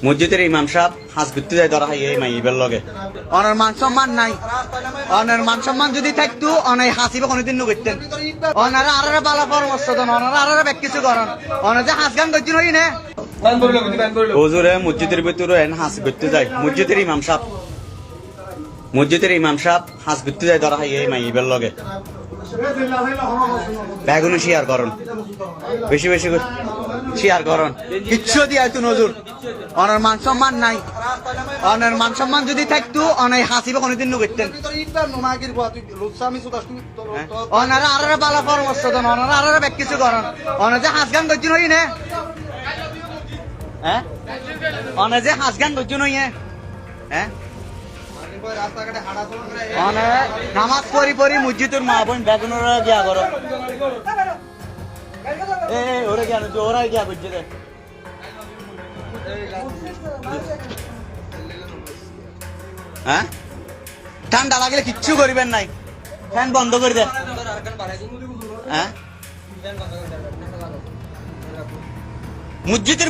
মসজিদের ইমাম সাহেব হাঁস ঘুরতে যায় ধরা হয় এই মাইবের লগে অনার মান সম্মান নাই অনার মান সম্মান যদি থাকতো অনাই হাসিবে কোনোদিন নগরতেন অনারা আরারে বালা পরামর্শ দেন অনারা আরারে ব্যাক কিছু করেন অনার যে হাঁস গান করছেন হই না হুজুরে মসজিদের ভিতরে হাঁস ঘুরতে যায় মসজিদের ইমাম সাহেব হাঁস ঘুরতে যায় ধরা হয় এই মাইবের লগে ব্যাগুনো শেয়ার করুন বেশি বেশি শেয়ার করুন কিচ্ছু দিয়ে তুই নজর অনার মান সম্মান নাই অনার মান সম্মান যদি থাকতো অনাই হাসিবে কোনোদিন নগরতেন অনারা আরারে বালা পরামর্শ দেন অনারা আরারে ব্যাক কিছু করেন অনার যে হাঁস গান করছেন হই না হ্যাঁ অনার যে হাঁস গান করছেন হই হ্যাঁ নামাজ পড়ি পড়ি মসজিদের মা বোন বেগুনরা গিয়া করো ওরা গিয়া ওরাই গিয়া করছে রে হ্যাঁ ঠান্ডা লাগলে কিচ্ছু করিবেন নাই ফ্যান বন্ধ করে দে হ্যাঁ মসজিদের